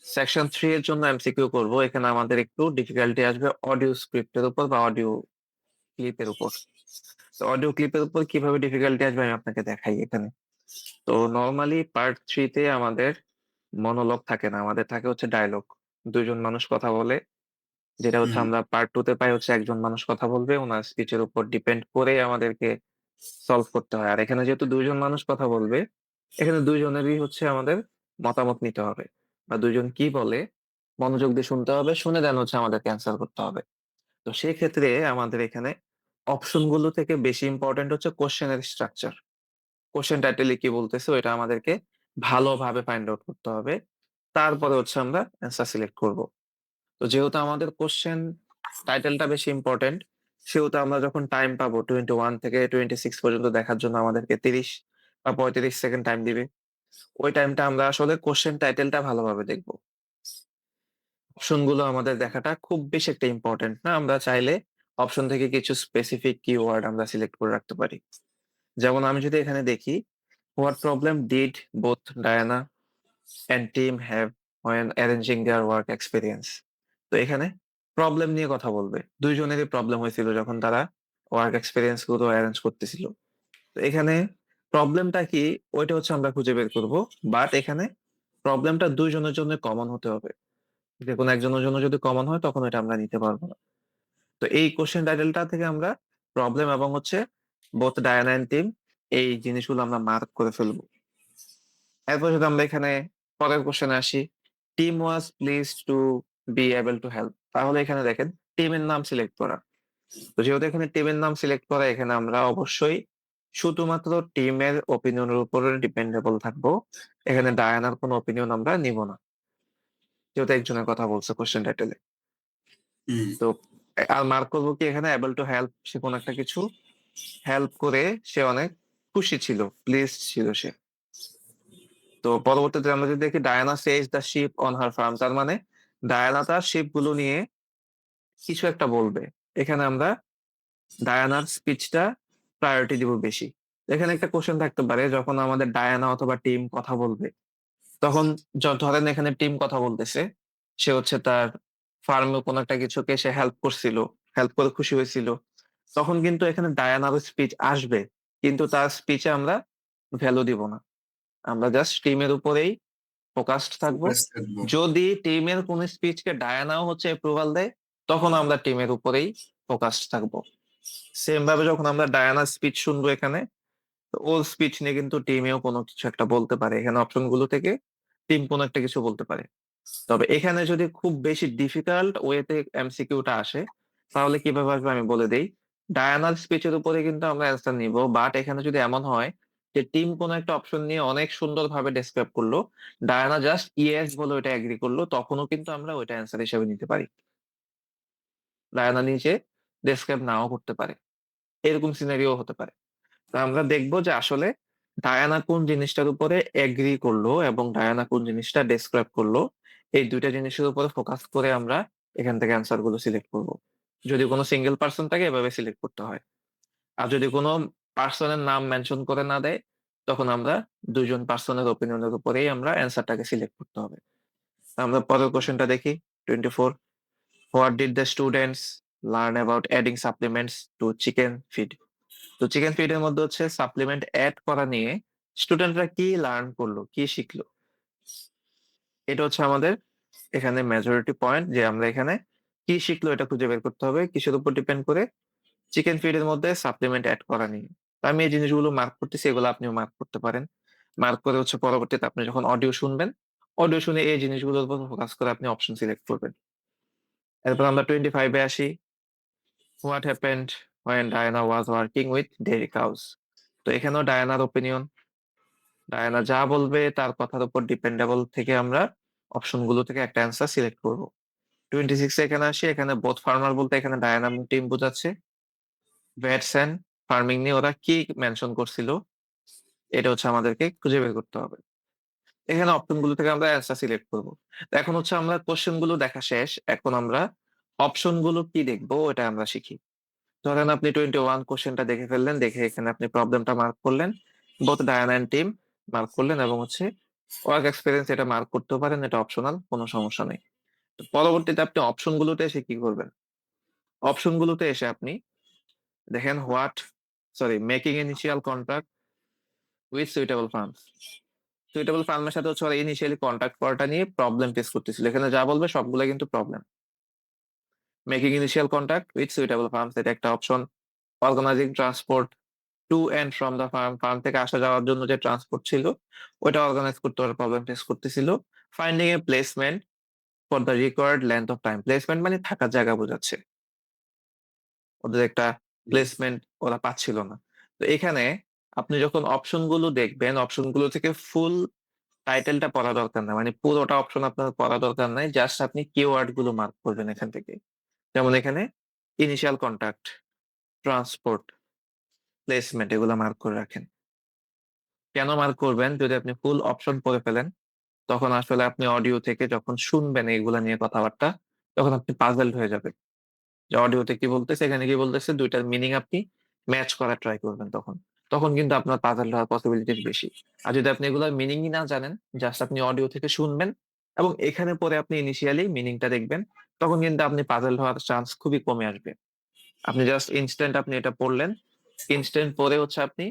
Section 3 এর জন্য MCQ করব। এখানে আমাদের একটু ডিফিকাল্টি আসবে অডিও স্ক্রিপ্টের উপর বা অডিও ক্লিপের উপর। তো অডিও ক্লিপের উপর কিভাবে ডিফিকাল্টি আসবে আমি আপনাকে দেখাই এখানে। তো নরমালি পার্ট 3 তে আমাদের মনোলগ থাকে না, আমাদের থাকে হচ্ছে ডায়লগ। দুইজন মানুষ কথা বলে, যেটা হচ্ছে হুম। আমরা পার্ট 2 তে পাই হচ্ছে একজন মানুষ কথা বলবে, ওনার স্পিচের উপর ডিপেন্ড করে আমাদেরকে সলভ করতে হয়। আর এখানে যেহেতু দুইজন মানুষ কথা বলবে, এখানে দুইজনেরই হচ্ছে আমাদের মতামত নিতে হবে, বা দুইজন কি বলে মনোযোগ দিয়ে শুনতে হবে, শুনে দেন হচ্ছে আমাদেরকে অ্যান্সার করতে হবে। তো সেই ক্ষেত্রে আমাদের এখানে অপশন গুলো থেকে বেশি ইম্পর্টেন্ট হচ্ছে কোশ্চেনের স্ট্রাকচার। কোশ্চেন টাইটেলে কি বলতেছে ওইটা আমাদেরকে ভালোভাবে ফাইন্ড আউট করতে হবে, তারপরে হচ্ছে আমরা অ্যান্সার সিলেক্ট করব। তো যেহেতু আমাদের কোশ্চেন টাইটেলটা বেশি ইম্পর্টেন্ট, সেহেতু আমরা যখন টাইম পাবো 21 থেকে 26 পর্যন্ত দেখার জন্য আমাদেরকে 30 বা 35 সেকেন্ড টাইম দিবে। ওই টাইমটা আমরা আসলে কোশ্চেন টাইটেলটা ভালোভাবে দেখবো। অপশন গুলো আমাদের দেখাটা খুব বেশি একটা ইম্পর্টেন্ট না, আমরা চাইলে অপশন থেকে কিছু স্পেসিফিক কিওয়ার্ড আমরা সিলেক্ট করে রাখতে পারি। যেমন আমি যদি এখানে দেখি, what problem did both Diana and Tim have when arranging their work experience। তো এখানে প্রবলেম নিয়ে কথা বলবে, দুইজনেরই প্রবলেম হয়েছিল যখন তারা ওয়ার্ক এক্সপিরিয়েন্স গুলো অ্যারেঞ্জ করতেছিল। তো এখানে প্রবলেমটা কি ওইটা হচ্ছে আমরা খুঁজে বের করব। বাট এখানে প্রবলেমটা দুইজনের জন্য কমন হতে হবে। যে কোনো একজনের জন্য যদি কমন হয় তখন এটা আমরা নিতে পারবো না। তো এই কোশ্চেন টাইটেলটা থেকে আমরা প্রবলেম এবং হচ্ছে বোথ ডায়ানা এন্ড টিম, এই জিনিসগুলো আমরা মার্ক করে ফেলবো। এরপর যদি আমরা এখানে পরের কোশ্চেনে আসি, team was please two be able to help. তাহলে এখানে দেখেন টিমের নাম সিলেক্ট করা। তো যেহেতু এখানে টিমের নাম সিলেক্ট করা, এখানে আমরা অবশ্যই শুধুমাত্র টিমের ওপিনিয়নের উপরে ডিপেন্ডেবল থাকবো। এখানে ডায়ানার কোনো ওপিনিয়ন আমরা নিব না, যেহেতু একজনের কথা বলছে কোশ্চেন টাইটেলে। হুম। তো আর মার্ক করবো কি এখানে এবল টু হেল্প, সে কোনো একটা কিছু হেল্প করে সে অনেক খুশি ছিল, প্লিজ ছিল সে। তো পরবর্তীতে আমরা যদি দেখি Diana says the sheep on her farm, তার মানে ডায়ানা তার শিপ গুলো নিয়ে কিছু একটা বলবে। এখানে আমরা ডায়ানার স্পিচটা প্রায়োরিটি দিব বেশি। এখানে একটা কোশ্চেন থাকতে পারে, যখন আমাদের ডায়ানা অথবা টিম কথা বলবে, তখন ধরেন এখানে টিম কথা বলতেছে, সে হচ্ছে তার ফার্মে কোনো একটা কিছুকে সে হেল্প করছিল, হেল্প করে খুশি হয়েছিল, তখন কিন্তু এখানে ডায়ানারও স্পিচ আসবে, কিন্তু তার স্পিচে আমরা ভ্যালু দিব না। আমরা জাস্ট টিমের উপরেই ফোকাসড থাকবো। ফোকাস থাকবো। যদি টিমের কোন স্পিচকে ডায়ানাও হচ্ছে অ্যাপ্রুভাল দেয়, তখন আমরা টিমের উপরেই ফোকাসড থাকবো। সেম ভাবে যখন আমরা ডায়ানার স্পিচ শুনবো এখানে, তো ওর স্পিচ নিয়ে কিন্তু টিমেও কোনো কিছু একটা বলতে পারে, এখানে অপশন গুলো থেকে টিম কোনো একটা কিছু বলতে পারে। তবে এখানে যদি খুব বেশি ডিফিকাল্ট ওয়েতে এমসিকিউটা আসে, তাহলে কিভাবে আসবে আমি বলে দেই। ডায়ানার স্পিচের উপরে কিন্তু আমরা অ্যান্সার নিব, বাট এখানে যদি এমন হয় যে টিম কোনো একটা অপশন নিয়ে অনেক সুন্দরভাবে ডেসক্রাইব করলো, ডায়ানা জাস্ট ইয়েস বলে ওইটা এগ্রি করলো, তখনও কিন্তু আমরা ওইটা অ্যান্সার হিসেবে নিতে পারি। ডায়ানা নিজে ডেসক্রাইব নাও করতে পারে, এরকম সিনারিও হতে পারে। তো আমরা দেখবো যে আসলে ডায়ানা কোন জিনিসটার উপরে এগ্রি করলো এবং ডায়ানা কোন জিনিসটা ডেসক্রাইব করলো, এই দুইটা জিনিসের উপরে ফোকাস করে আমরা এখান থেকে অ্যান্সার গুলো সিলেক্ট করব। যদি কোনো সিঙ্গেল পার্সন থাকে এভাবে সিলেক্ট করতে হয়। আর যদি কোনো পার্সনের নাম মেনশন করে না দেয়, তখন আমরা দুইজন পার্সনের ওপিনিয়নের উপরেই আমরা অ্যান্সারটাকে সিলেক্ট করতে হবে। আমরা পরের কোশ্চেনটা দেখি, 24। What did the students learn about adding supplements to chicken feed. তো চিকেন ফিড এর মধ্যে হচ্ছে সাপ্লিমেন্ট অ্যাড করা নিয়ে স্টুডেন্টরা কি লার্ন করলো, কি শিখলো, এটা হচ্ছে আমাদের এখানে মেজরিটি পয়েন্ট, যে আমরা এখানে কি শিখলো এটা খুঁজে বের করতে হবে কিসের উপর ডিপেন্ড করে, চিকেন ফিড এর মধ্যে সাপ্লিমেন্ট অ্যাড করা নিয়ে। তো আমি এই জিনিসগুলো মার্ক করতেছি, এগুলো আপনিও মার্ক করতে পারেন। মার্ক করে হচ্ছে পরবর্তীতে আপনি যখন অডিও শুনবেন, অডিও শুনে এই জিনিসগুলোর উপর ফোকাস করে আপনি অপশন সিলেক্ট করবেন। এরপর আমরা 25-এ আসি, what happened when Diana was working with dairy cows। তো এখানেও ডায়ানার ওপিনিয়ন, ডায়ানা যা বলবে তার কথার উপর ডিপেন্ডেবল থেকে আমরা অপশন গুলো থেকে একটা অ্যান্সার সিলেক্ট করব। 26 এখানে আসি, এখানে বোথ ফার্মার বলতে এখানে ডায়ানা টিম বোঝাচ্ছে। ভ্যাটস এন্ড ফার্মিং নিয়ে ওরা কি মেনশন করছিল, এটা হচ্ছে আমাদেরকে খুঁজে বের করতে হবে। এখানে অপশন গুলো থেকে আমরা অ্যান্সার সিলেক্ট করব। তো এখন হচ্ছে আমরা কোশ্চেন গুলো দেখা শেষ, এখন আমরা অপশন গুলো কি দেখবো এটা আমরা শিখি। ধরেন আপনি 21 কোশ্চেনটা দেখে ফেললেন, দেখে এখানে আপনি প্রবলেমটা মার্ক করলেন, both Diana and Tim mark করলেন, এবং হচ্ছে ওয়ার্ক এক্সপেরিয়েন্স এটা মার্ক করতেও পারেন, এটা অপশনাল, কোনো সমস্যা নেই। তো পরবর্তীতে আপনি অপশন গুলোতে এসে কি করবেন? অপশন গুলোতে এসে আপনি দেখেন making initial contract with suitable farms. Suitable ফার্মের সাথে হচ্ছে ওরা ইনিশিয়ালি কন্ট্যাক্ট করাটা নিয়ে প্রবলেম ফেস করতেছিল। এখানে যা বলবে সবগুলা কিন্তু problem. Making initial contact with suitable farms এটা একটা option. Organising transport to and from the farm, farm থেকে আসা যাওয়ার জন্য যে ট্রান্সপোর্ট ছিল ওইটা অর্গানাইজ করতে ওরা প্রবলেম ফেস করতেছিল। Finding A placement for the required length of time, placement মানে থাকার জায়গা বোঝাচ্ছে। ওদের একটা প্লেসমেন্ট ওরা পাচ্ছিল না। তো এখানে আপনি যখন অপশন গুলো দেখবেন, অপশন গুলো থেকে ফুল টাইটেলটা পড়া দরকার না, মানে পুরোটা অপশন আপনার পড়া দরকার নাই, জাস্ট আপনি কিওয়ার্ড গুলো মার্ক করবেন এখান থেকে। যেমন এখানে ইনিশিয়াল কন্টাক্ট, ট্রান্সপোর্ট, প্লেসমেন্ট এগুলো মার্ক করে রাখেন। কেন মার্ক করবেন? যদি আপনি ফুল অপশন পড়ে ফেলেন তখন আসলে আপনি অডিও থেকে যখন শুনবেন এইগুলা নিয়ে কথাবার্তা, তখন আপনি পাজলড হয়ে যাবেন যে অডিওতে কি বলতেছে এখানে কি বলতেছে, দুইটার মিনিং আপনি ম্যাচ করার ট্রাই করবেন। তখন তখন কিন্তু আপনার পাজলড হওয়ার পসিবিলিটি বেশি। আর যদি আপনি এগুলোর মিনিংই না জানেন, জাস্ট আপনি অডিও থেকে শুনবেন এবং এখানে পরে আপনি ইনিশিয়ালি মিনিংটা দেখবেন, তখন কিন্তু আপনি পাজলড হওয়ার চান্স খুবই কমে আসবে। আপনি জাস্ট ইনস্ট্যান্ট আপনি এটা পড়লেন, ইনস্ট্যান্ট পরে হচ্ছে আপনি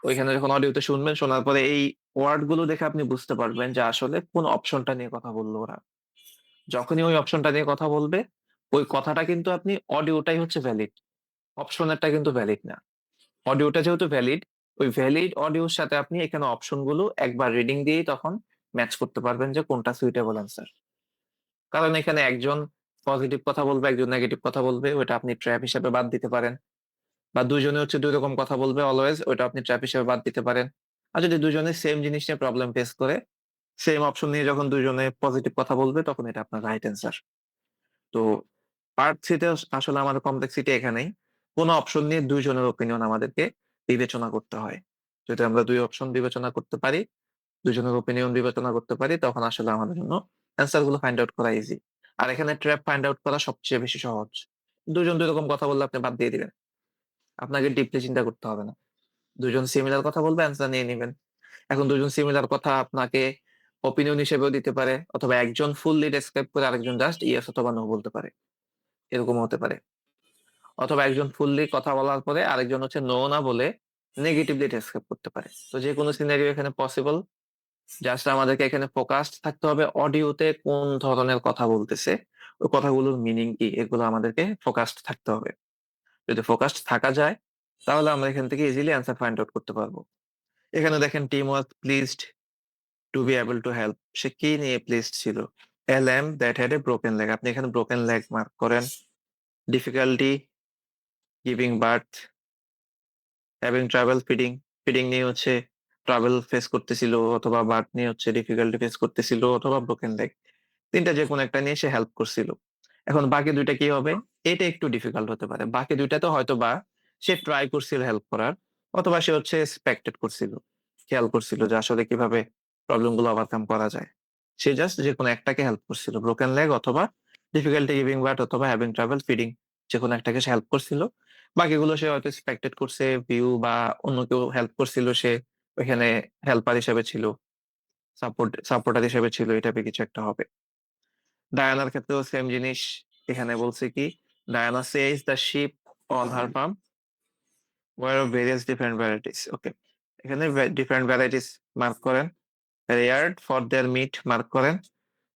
ওইখানে যখন অডিওতে শুনবেন, শোনার পরে এই ওয়ার্ড গুলো দেখে আপনি বুঝতে পারবেন যে আসলে কোন অপশনটা নিয়ে কথা বললো ওরা। যখনই ওই অপশনটা নিয়ে কথা বলবে, ওই কথাটা কিন্তু আপনি অডিওটাই হচ্ছে ভ্যালিড, অপশনেরটা কিন্তু ভ্যালিড না। অডিওটা যেহেতু ভ্যালিড, ওই ভ্যালিড অডিওর সাথে আপনি এখানে অপশন গুলো একবার রিডিং দিয়েই তখন ম্যাচ করতে পারবেন যে কোনটা সুইটেবল অ্যান্সার। কারণ এখানে একজন পজিটিভ কথা বলবে, একজন নেগেটিভ কথা বলবে, ওটা আপনি ট্র্যাপ হিসেবে বাদ দিতে পারেন। বা দুইজনে হচ্ছে দুই রকম কথা বলবে অলওয়েজ, ওটা আপনি ট্র্যাপ হিসেবে বাদ দিতে পারেন। আর যদি দুইজনে সেম জিনিস নিয়ে প্রবলেম ফেস করে, সেম অপশন নিয়ে যখন দুইজনে পজিটিভ কথা বলবে, তখন এটা আপনার রাইট অ্যান্সার। তো পার্ট থ্রিতে আসলে আমাদের কমপ্লেক্সিটি এখানেই। কোন অপশন নিয়ে দুইজনের ওপিনিয়ন আমাদেরকে বিবেচনা করতে হয়। যদি আমরা দুই অপশন বিবেচনা করতে পারি, দুইজনের ওপিনিয়ন বিবেচনা করতে পারি, তখন আসলে আমাদের জন্য অ্যান্সার গুলো ফাইন্ড আউট করা ইজি। আর এখানে ট্র্যাপ ফাইন্ড আউট করা সবচেয়ে বেশি সহজ। দুজন দুই রকম কথা বললে আপনি বাদ দিয়ে দিবেন, আপনাকে ডিপলি চিন্তা করতে হবে না। দুজন সিমিলার কথা বলবে, অ্যান্সার নিয়ে নিবেন। এখন দুজন সিমিলার কথা আপনাকে ওপিনিয়ন হিসেবেও দিতে পারে, অথবা একজন ফুললি ডেসক্রাইব করে আরেকজন জাস্ট ইয়েস অথবা নো বলতে পারে, এরকম হতে পারে। অথবা একজন ফুললি কথা বলার পরে আরেকজন হচ্ছে নো না বলে নেগেটিভলি ডেসক্রাইব করতে পারে। তো যে কোনো সিনারিও এখানে পসিবল। জাস্ট আমাদেরকে এখানে ফোকাসড থাকতে হবে অডিওতে কোন ধরনের কথা বলতেছে, ওই কথাগুলোর মিনিং কি, এগুলো আমাদেরকে ফোকাসড থাকতে হবে। যদি ফোকাসড থাকা যায়, তাহলে আমরা এখান থেকে ইজিলি অ্যান্সার ফাইন্ড আউট করতে পারবো। এখানে দেখেন Tim was pleased to be able to help, সে কি নিয়ে প্লেসড ছিল? A lamb that had a broken leg, আপনি এখানে ব্রোকেন লেগ মার্ক করেন। Difficulty giving birth, having travel, feeding, feeding নিয়ে হচ্ছে ট্রাভেল ফেস করতেছিল, অথবা বার্থ নিয়ে হচ্ছে ডিফিকাল্টি ফেস করতেছিল, অথবা ব্রোকেন লেগ, তিনটা যে কোনো একটা নিয়ে সে হেল্প করছিল। এখন বাকি দুইটা কি হবে? এটা একটু ডিফিকাল্ট হতে পারে। বাকি দুইটাতে হয়তো বা সে ট্রাই করছিল হেল্প করার, অথবা সে হচ্ছে এক্সপেক্টেড করছিল, খেয়াল করছিল যে আসলে কিভাবে প্রবলেম গুলো ওভারকাম করা যায়। সে জাস্ট যে কোনো একটাকে হেল্প করছিল, ব্রোকেন লেগ অথবা ডিফিকাল্টি গিভিং বার্থ অথবা হ্যাভিং ট্রাভেল, ফিডিং, যে কোনো একটাকে সে হেল্প করছিল। বাকিগুলো সে হয়তো এক্সপেক্টেড করছে, ভিউ বা অন্য কেউ হেল্প করছিল, সে ওইখানে হেল্পার হিসেবে ছিল, সাপোর্টার হিসেবে ছিল, এই টাইপের কিছু একটা হবে। ডায়ানার ক্ষেত্রেও সেম জিনিস। এখানে বলছে কি, Diana says the sheep on her farm were of various different varieties. Okay, এখানে ডিফারেন্ট ভ্যারাইটিস মার্ক করেন। Reared for their meat mark করেন।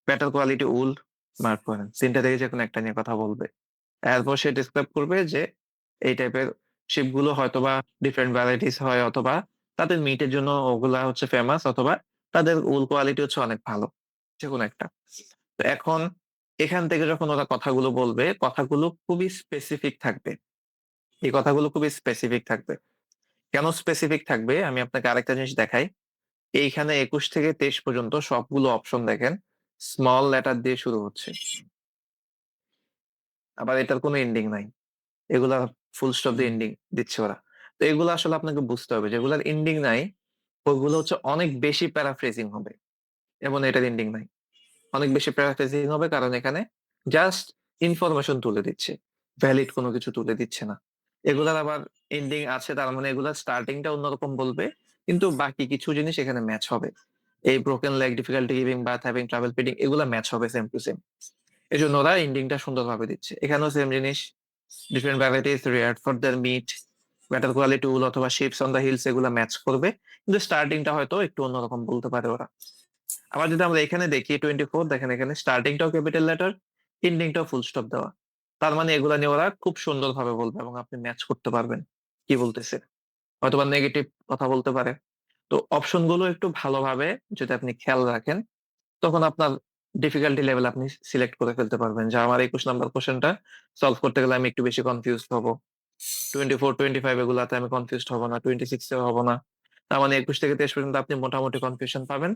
বেটার কোয়ালিটি উল মার্ক করেন। তিনটা থেকে যে কোনো একটা নিয়ে কথা বলবে। এরপর সে ডিসক্রাইব করবে যে এই টাইপের শিপগুলো হয়তোবা ডিফারেন্ট ভ্যারাইটিস হয়, অথবা তাদের মিটের জন্য ওগুলা হচ্ছে ফেমাস, অথবা তাদের উল কোয়ালিটি হচ্ছে অনেক ভালো, যে কোনো একটা। তো এখন এখান থেকে যখন ওরা কথাগুলো বলবে, কথাগুলো খুবই স্পেসিফিক থাকবে। এই কথাগুলো খুবই স্পেসিফিক থাকবে। কেন স্পেসিফিক থাকবে আমি আপনাকে আরেকটা জিনিস দেখাই। এইখানে 21 থেকে 23 পর্যন্ত সবগুলো অপশন দেখেন স্মল লেটার দিয়ে শুরু হচ্ছে, আবার এটার কোনো এন্ডিং নাই। এগুলা ফুল স্টপ দিয়ে এন্ডিং দিচ্ছে ওরা। তো এগুলো আসলে আপনাকে বুঝতে হবে, যেগুলার এন্ডিং নাই ওগুলো হচ্ছে অনেক বেশি প্যারাফ্রেজিং হবে, এবং এটার এন্ডিং নাই। অনেক বেশি প্যারাফ্রেজিং হবে কারণ এখানে জাস্ট ইনফরমেশন তুলে দিচ্ছে, ভ্যালিড কোনো কিছু তুলে দিচ্ছে না। এগুলার আবার এন্ডিং আছে, তার মানে এগুলার স্টার্টিংটা অন্যরকম বলবে, কিন্তু বাকি কিছু জিনিস এখানে ম্যাচ হবে। এই broken leg, difficulty giving birth, having travel feeding এগুলা ম্যাচ হবে সেম টু সেম। এজন্য ওরা এন্ডিংটা সুন্দরভাবে দিচ্ছে। এখানেও সেম জিনিস, different varieties reared for their meat, better quality wool অথবা শিপস অন দ্য হিলস এগুলা ম্যাচ করবে, কিন্তু স্টার্টিংটা হয়তো একটু অন্যরকম বলতে পারে ওরা। আবার যদি আমরা এখানে দেখি 24, দেখেন এখানে স্টার্টিংটাও ক্যাপিটাল লেটার, এন্ডিংটাও ফুল স্টপ দেওয়া। তার মানে এগুলা নিয়ে ওরা খুব সুন্দরভাবে বলবে এবং আপনি ম্যাচ করতে পারবেন কি বলতেছে। হয়তোবা নেগেটিভ কথা বলতে পারে। তো অপশন গুলো একটু ভালোভাবে যদি আপনি খেয়াল রাখেন, তখন আপনার ডিফিকাল্টি লেভেল আপনি সিলেক্ট করে ফেলতে পারবেন যে আমার 21 নাম্বার কোশ্চেনটা সলভ করতে গেলে আমি একটু বেশি কনফিউজড হব। 24, 25 এগুলাতে আমি কনফিউজড হব না, 26 এও হব না। তার মানে 21 থেকে 23 পর্যন্ত আপনি মোটামুটি কনফিউশন পাবেন।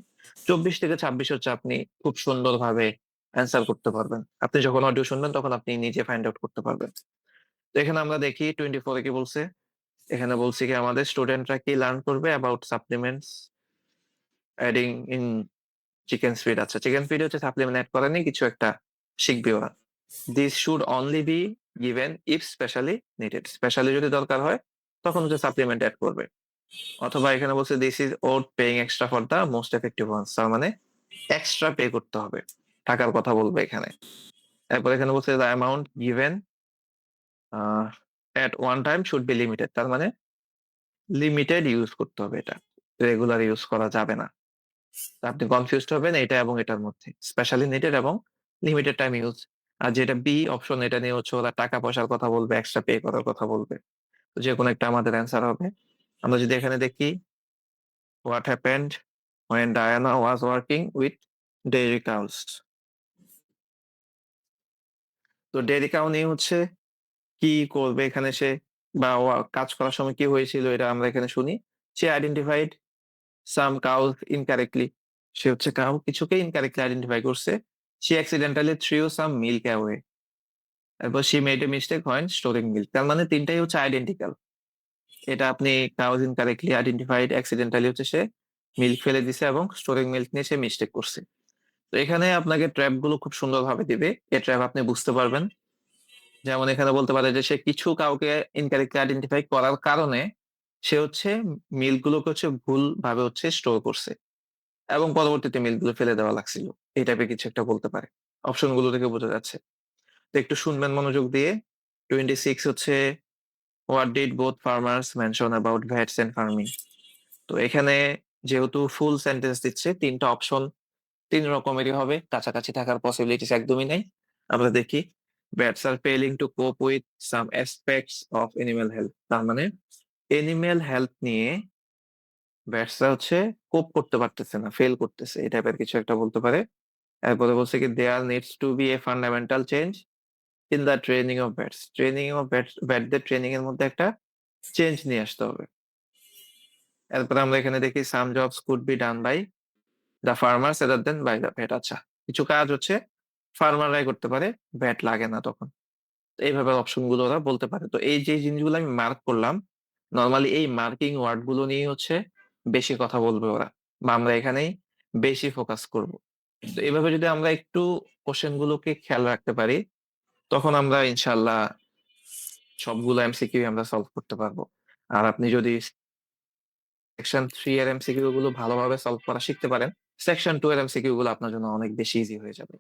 24 থেকে 26 হচ্ছে আপনি খুব সুন্দরভাবে অ্যান্সার করতে পারবেন। আপনি যখন অডিও শুনবেন তখন আপনি নিজে ফাইন্ড আউট করতে পারবেন। তো এখানে আমরা দেখি 24 এ কি বলছে? এখানে বলছে কি আমাদের স্টুডেন্টরা কি লার্ন করবে about supplements adding in chicken feed. আচ্ছা, চিকেন ফিড হচ্ছে সাপ্লিমেন্ট এড করেনি, কিছু একটা শিখবে ওরা। This should only be given if specially needed. Specially যদি দরকার হয় তখন হচ্ছে সাপ্লিমেন্ট এড করবে। অথবা এখানে বলছে this is or paying extra for the most effective ones, তার মানে এক্সট্রা পে করতে হবে, টাকার কথা বলবে এখানে। তারপর এখানে বলছে the amount given at one time should be limited, তার মানে লিমিটেড ইউজ করতে হবে, এটা রেগুলার ইউজ করা যাবে না। তো আপনি কনফিউজড হবেন এটা এবং এটার মধ্যে, স্পেশালি নিডেড এবং লিমিটেড টাইম ইউজ। আর যেটা বি অপশন, এটা নিয়ে হচ্ছে ওরা টাকা পয়সার কথা বলবে, এক্সট্রা পে করার কথা বলবে। তো যে কোনো একটা আমাদের অ্যান্সার হবে। আমরা যদি এখানে দেখি what happened when Diana was working with dairy cows। তো ডেইরি কাউ নিয়ে হচ্ছে কি করবে এখানে সে, বা ও কাজ করার সময় কি হয়েছিল এটা আমরা এখানে শুনি। সে আইডেন্টিফাইড সাম কাউজ ইনকারেক্টলি, সে হচ্ছে কাউ কিছুকে ইনকারেক্টলি আইডেন্টিফাই করছে। সে accidentally threw some milk away. তারপর she made a mistake when storing milk, তার মানে তিনটাই হচ্ছে আইডেন্টিক্যাল। এটা আপনি কাউজ ইনকারেক্টলি আইডেন্টিফাইড, অ্যাক্সিডেন্টালি হচ্ছে সে মিল্ক ফেলে দিছে এবং স্টোরিং মিল্ক নিয়ে সে মিস্টেক করছে। তো এখানে আপনাকে ট্র্যাপ গুলো খুব সুন্দরভাবে দিবে, এই ট্র্যাপ আপনি বুঝতে পারবেন। যেমন এখানে বলতে পারে যে সে কিছু কাউকে ইনকারেক্টলি আইডেন্টিফাই করার কারণে সে হচ্ছে মিল্ক গুলোকে হচ্ছে ভুল ভাবে হচ্ছে স্টোর করছে এবং পরবর্তীতে মিল্ক গুলো ফেলে দেওয়া লাগছিল, এই টাইপের কিছু একটা বলতে পারে। অপশন গুলো থেকে বোঝা যাচ্ছে। তো একটু শুনবেন মনোযোগ দিয়ে। 26 হচ্ছে what did both farmers mention about vets and farming. তো এখানে যেহেতু ফুল সেন্টেন্স দিচ্ছে, তিনটা অপশন তিন রকমেরই হবে, কাছাকাছি থাকার পসিবিলিটিস একদমই নাই। আমরা দেখি vets are failing to cope with some aspects of animal health, তার মানে এনিম্যাল হেলথ নিয়ে ব্যাটসরা হচ্ছে কোপ করতে পারতেছে না, ফেল করতেছে, এই টাইপের কিছু একটা বলতে পারে। এরপরে বলছে কি there needs to be a fundamental change in the training of vets, training of ব্যাটদের ট্রেনিং এর মধ্যে একটা চেঞ্জ নিয়ে আসতে হবে। এরপরে আমরা এখানে দেখি some jobs could be done by the farmers rather than by the vet. আচ্ছা, কিছু কাজ হচ্ছে ফার্মাররাই করতে পারে, ভ্যাট লাগে না তখন। তো এইভাবে অপশন গুলো ওরা বলতে পারে। তো এই যে জিনিসগুলো আমি মার্ক করলাম, নর্মালি এই মার্কিং ওয়ার্ড গুলো নিয়ে হচ্ছে বেশি কথা বলবে ওরা, বা আমরা এখানেই বেশি ফোকাস করব। তো এইভাবে যদি আমরা একটু কোশ্চেন গুলোকে খেয়াল রাখতে পারি, তখন আমরা ইনশাল্লাহ সবগুলো এমসিকিউ আমরা সলভ করতে পারবো। আর আপনি যদি সেকশন 3 এর এমসিকিউ গুলো ভালোভাবে সলভ করা শিখতে পারেন, সেকশন 2 এর এমসিকিউ গুলো আপনার জন্য অনেক বেশি ইজি হয়ে যাবে।